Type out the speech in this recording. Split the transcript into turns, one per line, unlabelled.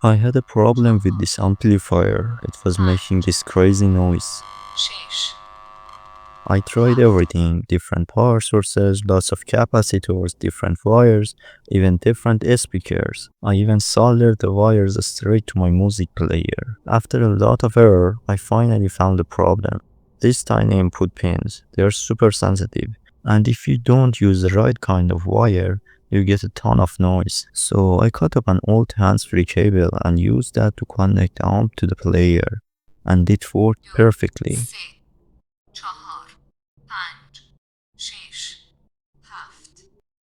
I had a problem with this amplifier. It was making this crazy noise. I tried everything, different power sources, lots of capacitors, different wires, even different speakers. I even soldered the wires straight to my music player. After a lot of error, I finally found the problem. These tiny input pins, they are super sensitive, and if you don't use the right kind of wire, you get a ton of noise. So I cut up an old hands-free cable and used that to connect the amp to the player, and it worked perfectly.